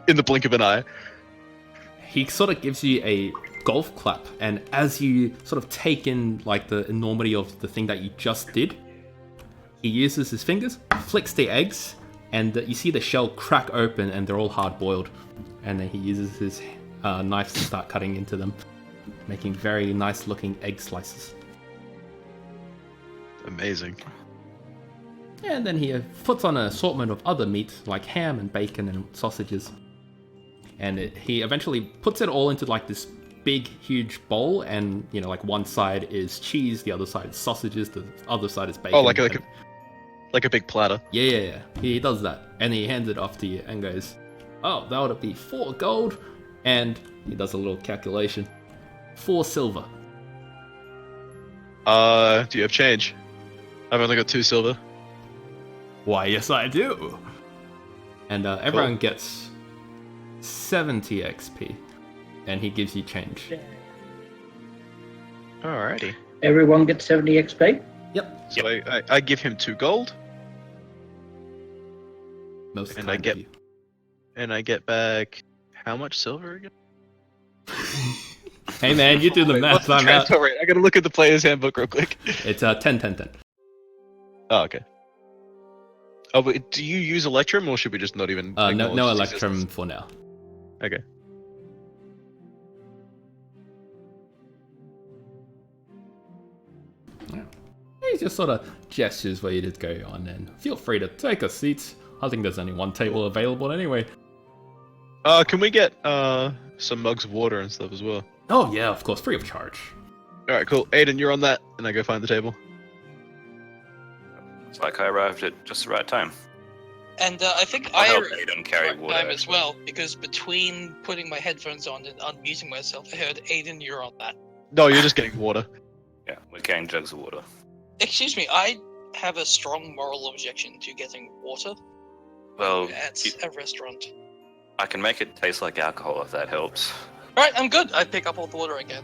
in the blink of an eye. He sort of gives you a golf clap, and as you sort of take in the enormity of the thing that you just did, he uses his fingers, flicks the eggs, and you see the shell crack open, and they're all hard-boiled. And then he uses his knife to start cutting into them, making very nice-looking egg slices. Amazing. And then he puts on an assortment of other meat, like ham and bacon and sausages. And he eventually puts it all into this big, huge bowl, and one side is cheese, the other side is sausages, the other side is bacon. Oh, like a big platter. Yeah. He does that, and he hands it off to you and goes, "Oh, that would be 4 gold," and he does a little calculation. 4 silver. Do you have change? I've only got 2 silver. Why, yes, I do. And everyone gets 70 XP, and he gives you change. Alrighty. Everyone gets 70 XP? Yep. So I give him 2 gold. Most And kind of you. And I get back how much silver again? Hey man, you do the math. What's the I'm out. transfer rate? I gotta look at the player's handbook real quick. It's 10. Oh, okay. Oh, but do you use Electrum, or should we just not even? No acknowledge its Electrum existence? for now. Okay. He just sort of gestures for you to go on, and feel free to take a seat. I think there's only one table available anyway. Can we get some mugs of water and stuff as well? Oh yeah, of course, free of charge. Alright, cool. Aiden, you're on that, and I go find the table. It's like I arrived at just the right time. And I think I'll I help arrived Aiden carry right water. time as well, because between putting my headphones on and unmuting myself, I heard Aiden, you're on that. No, you're just getting water. Yeah, we're carrying jugs of water. Excuse me, I have a strong moral objection to getting water Well, at a restaurant. I can make it taste like alcohol if that helps. Alright, I'm good. I pick up all the water again.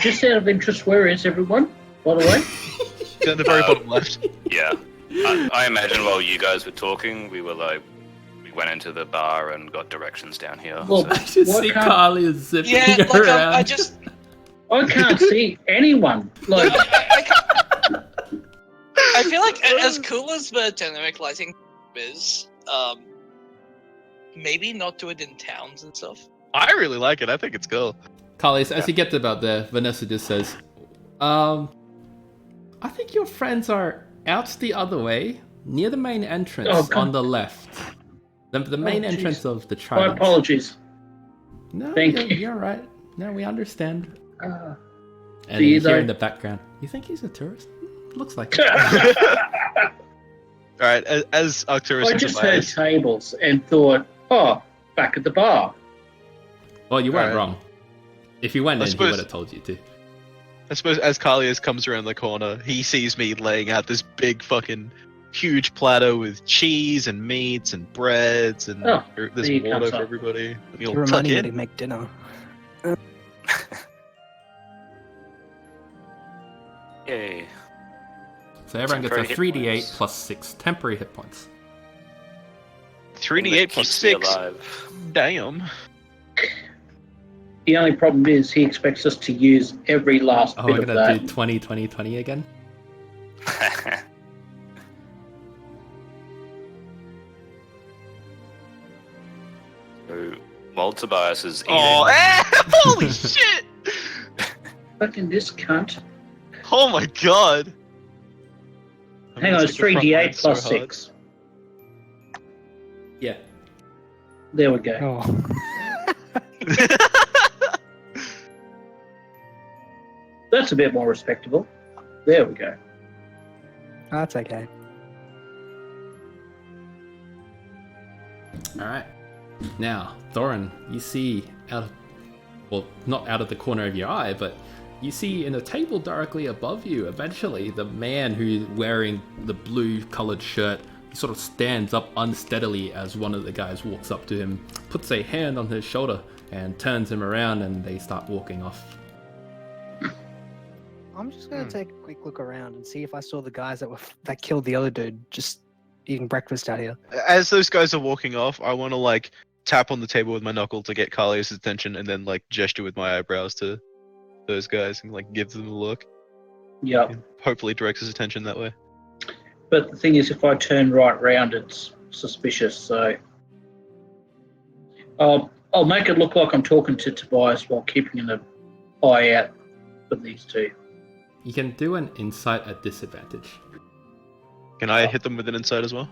Just out of interest, where is everyone, by the way? Down the very bottom left. Yeah. I imagine while you guys were talking, we went into the bar and got directions down here. Well, so- I just What see kind- Carly is zipping Yeah, like around. I just... I can't see anyone. Like, I feel like as cool as the dynamic lighting is, maybe not do it in towns and stuff. I really like it. I think it's cool. Carly, as you get to about there, Vanessa just says, I think your friends are out the other way, near the main entrance Oh, come- on the left. The main Oh, entrance jeez. of the my Trident. apologies. No, Thank you're, you. you're right. No, we understand. Uh, And Do you you hear though? in the background, you think he's a tourist? Looks like it. Alright, as Arcturus I is just heard advised, tables and thought, oh, back at the bar. Well, you weren't Alright. wrong. If you went I in, he suppose- would have told you to. I suppose as Kalias comes around the corner, he sees me laying out this big fucking huge platter with cheese and meats and breads and Oh, there's there he water comes for up. everybody. And he'll You're tuck reminding me to in. make dinner. Yay. So everyone gets a Temporary hit 3d8 points. plus 6 temporary hit points. 3d8 plus Keeps me 6. alive. Damn. The only problem is he expects us to use every last Oh, bit we're of gonna that. do 20, 20, 20 again? So, while Tobias is eating, Oh, holy shit! Fucking this cunt. Oh my god. I'm Hang gonna on, it's take the front 3d8 line plus so hard. 6. Yeah. There we go. Oh. That's a bit more respectable. There we go. That's okay. Alright. Now, Thorin, you see out of, well, not out of the corner of your eye, but you see in a table directly above you, eventually, the man who's wearing the blue colored shirt, he sort of stands up unsteadily as one of the guys walks up to him, puts a hand on his shoulder, and turns him around, and they start walking off. I'm just gonna take a quick look around and see if I saw the guys that killed the other dude just eating breakfast out here. As those guys are walking off, I want to like tap on the table with my knuckle to get Kalias' attention and then like gesture with my eyebrows to those guys and like give them a look. Yep. And hopefully direct his attention that way. But the thing is, if I turn right round, it's suspicious, so... I'll make it look like I'm talking to Tobias while keeping an eye out for these two. You can do an insight at disadvantage. Can I hit them with an insight as well?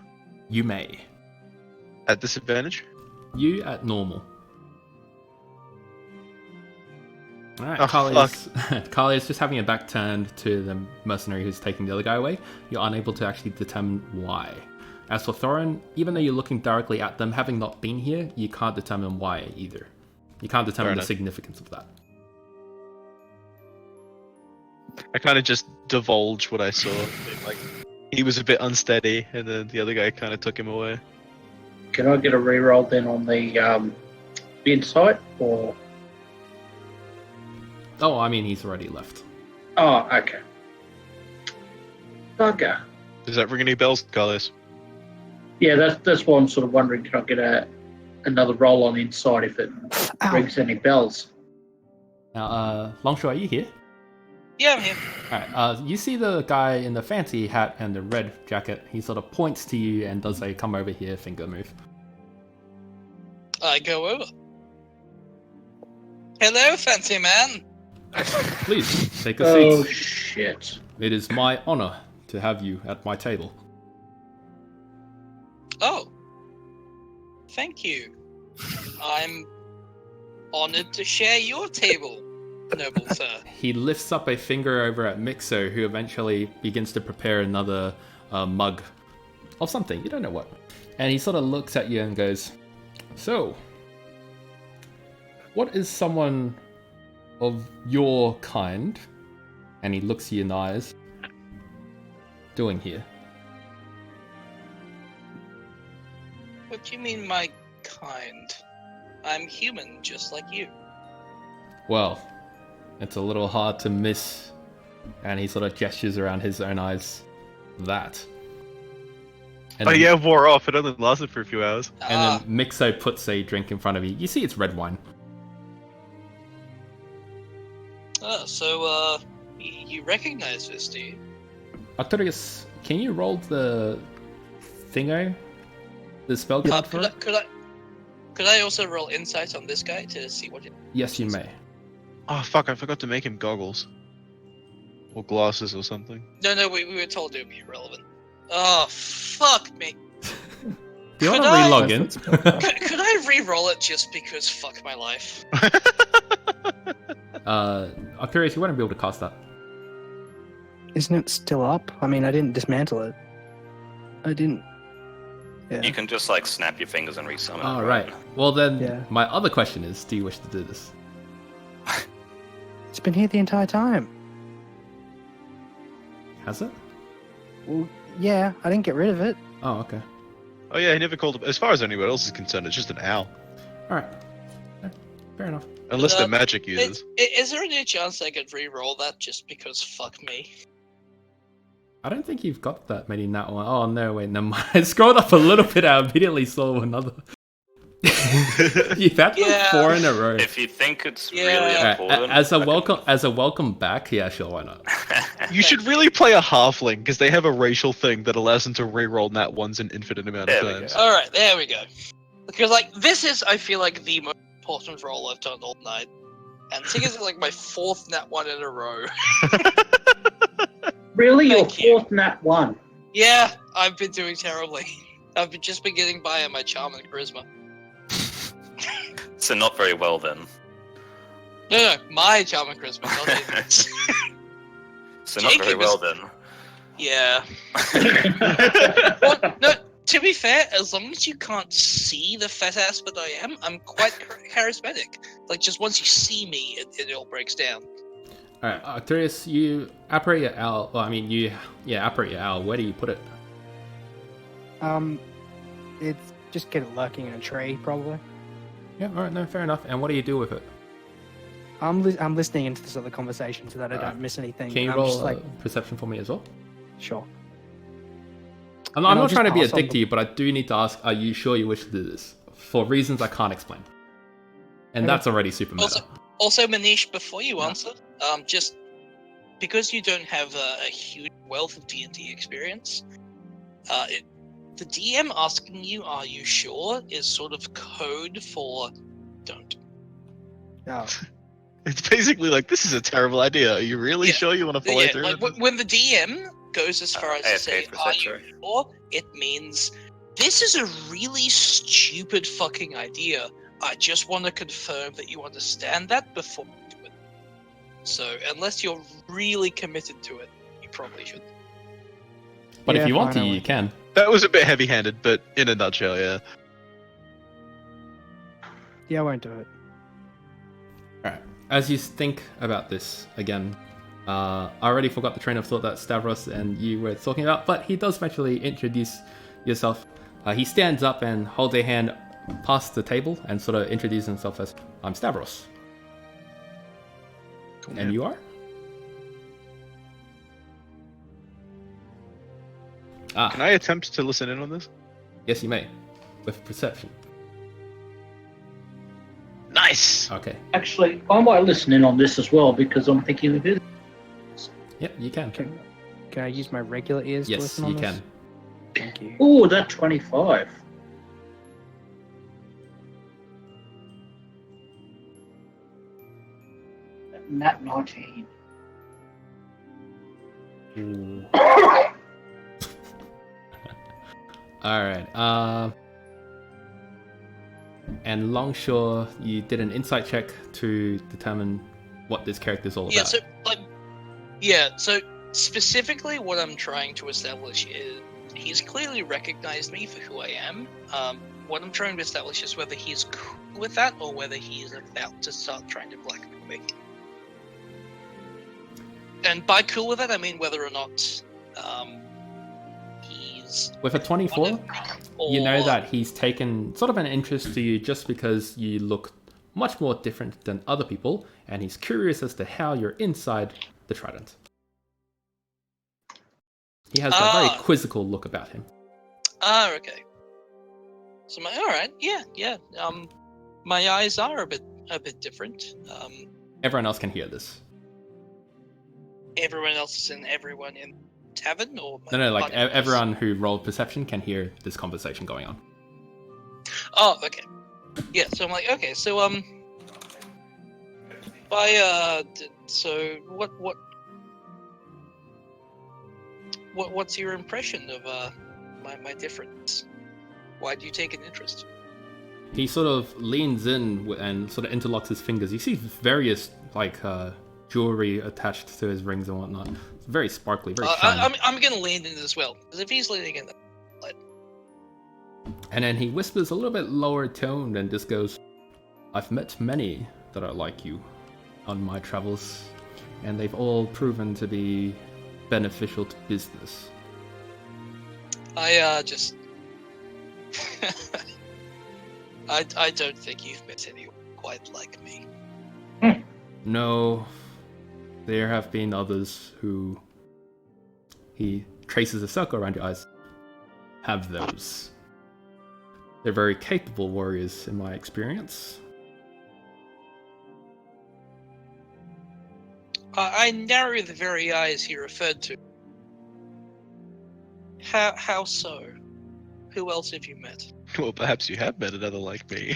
You may. At disadvantage? You at normal. Alright, Oh, Kali is just having a back turned to the mercenary who's taking the other guy away. You're unable to actually determine why. As for Thorin, even though you're looking directly at them, having not been here, you can't determine why either. You can't determine Fair the enough. significance of that. I kind of just divulged what I saw. Like he was a bit unsteady, and then the other guy kind of took him away. Can I get a reroll then on the insight, or... Oh, I mean, he's already left. Oh, okay. Bugger. Does that ring any bells, Kalias? Yeah, that's why I'm sort of wondering, can I get another roll on insight if it Ow. rings any bells? Now, Longshore, are you here? Yeah, I'm here. Alright, you see the guy in the fancy hat and the red jacket. He sort of points to you and does a come over here finger move. I go over. Hello, fancy man. Please, take a Oh, seat. shit. It is my honor to have you at my table. Oh. Thank you. I'm honored to share your table, noble sir. He lifts up a finger over at Mixo, who eventually begins to prepare another mug of something. You don't know what. And he sort of looks at you and goes, "So, what is someone of your kind," and he looks you in the eyes, "doing here?" What do you mean, my kind? I'm human, just like you. Well, it's a little hard to miss. And he sort of gestures around his own eyes. That. And Oh then, yeah, it wore off. It only lasted for a few hours. And then Mixo puts a drink in front of you. You see it's red wine. So, you recognize this, do you? Arcturus, can you roll the thingo? The spell card for it? Could I also roll insight on this guy to see what it... Yes, you may. Oh fuck! I forgot to make him goggles. Or glasses or something. No, we were told it would be irrelevant. Oh, fuck me. Do you want Could to I- re-log in? Could I re-roll it just because fuck my life? Arcturus, you won't be able to cast that. Isn't it still up? I mean, I didn't dismantle it. I didn't. Yeah. You can just like snap your fingers and resummon it. Oh, right. Well then, Yeah. my other question is, do you wish to do this? It's been here the entire time. Has it? Well, yeah, I didn't get rid of it. Oh, okay. Oh yeah, he never called. As far as anyone else is concerned, it's just an owl. Alright. Fair enough. Unless they're magic Is, users. is there any chance I could re-roll that just because fuck me? I don't think you've got that many nat one. Oh no, wait, never mind. I scrolled up a little bit. I immediately saw another. You've had Yeah. 4 in a row. If you think it's Yeah. really Alright, important, as a I can- welcome back. Yeah, sure, why not? You should really play a halfling because they have a racial thing that allows them to re-roll nat ones an infinite amount of There we times. go. Alright, there we go. Because, like, this is, I feel like, the most important roll I've done all night. And seeing as it's like my 4th nat 1 in a row. Really, your Thank you. 4th nat 1? Yeah, I've been doing terribly. Just been getting by on my charm and charisma. So not very well then. No, my charm and charisma, not his. So not very Jacob well is- then. Yeah. Well, no, to be fair, as long as you can't see the fat ass that I am, I'm quite charismatic. Like, just once you see me, it all breaks down. Alright, Arcturus, you apparate your owl. Well, I mean, apparate your owl. Where do you put it? It's just get it lurking in a tray, probably. Yeah, alright, no, fair enough. And what do you do with it? I'm listening into this other conversation so that I Alright. don't miss anything. Can you and I'm just roll like, perception for me as well? sure. I'm I'll not just trying to be a pass on dick the- to you, but I do need to ask, are you sure you wish to do this? For reasons I can't explain. And Okay. that's already super meta. Also, Manish, before you answer, just because you don't have a huge wealth of D&D experience, the DM asking you, "Are you sure?" is sort of code for "don't." Oh, It's basically like, this is a terrible idea. Are you really Yeah. sure you want to follow Yeah, through? like with this? when the DM goes as far as to AFK say, for "Are sure. you sure?" it means this is a really stupid fucking idea. I just want to confirm that you understand that before you do it. So, unless you're really committed to it, you probably should. But if Yeah, you want to, fine, I you will. can. That was a bit heavy-handed, but in a nutshell, yeah. yeah, I won't do it. Alright. As you think about this again, I already forgot the train of thought that Stavros and you were talking about, but he does eventually introduce yourself. He stands up and holds a hand past the table and sort of introduces himself as, "I'm Stavros." And you are? Ah, Can I attempt to listen in on this? yes, you may. With perception. Nice! Okay. Actually, I might listen in on this as well because I'm thinking of it. Yep, you can. Can I use my regular ears to Yes, listen on you this? can. Thank you. Oh, that 25. Nat 19. Alright, And Longshore, you did an insight check to determine what this character is all Yeah, about. so specifically what I'm trying to establish is he's clearly recognized me for who I am. What I'm trying to establish is whether he's cool with that or whether he's about to start trying to blackmail me. And by cool with that, I mean whether or not he's... With a 24, you know or- that he's taken sort of an interest to you just because you look much more different than other people, and he's curious as to how you're inside the Trident. He has a very quizzical look about him. Okay. So alright, yeah. My eyes are a bit different. Everyone else can hear this. Everyone else is everyone in tavern, or No, like partners? everyone who rolled perception can hear this conversation going on. Oh, okay. Yeah, so I'm like, okay, so so what's your impression of my difference? Why do you take an interest? He sort of leans in and sort of interlocks his fingers. You see various jewelry attached to his rings and whatnot. It's very sparkly, very shiny. I'm gonna lean in as well, because if he's leaning in, And then he whispers a little bit lower toned and just goes, "I've met many that are like you on my travels, and they've all proven to be beneficial to business." I just I don't think you've met anyone quite like me. No, there have been others who, he traces a circle around your eyes, have those. They're very capable warriors in my experience. I narrow the very eyes he referred to. How so? Who else have you met? Well, perhaps you have met another like me.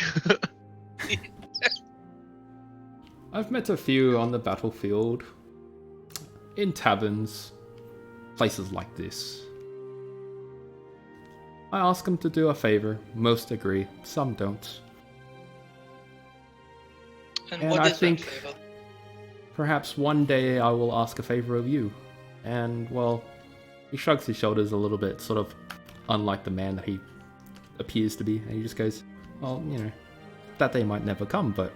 I've met a few on the battlefield, in taverns, places like this. I ask them to do a favor. Most agree, some don't. And what I is think that favor? perhaps one day I will ask a favor of you. And, well, he shrugs his shoulders a little bit, sort of unlike the man that he appears to be. And he just goes, well, you know, that day might never come, but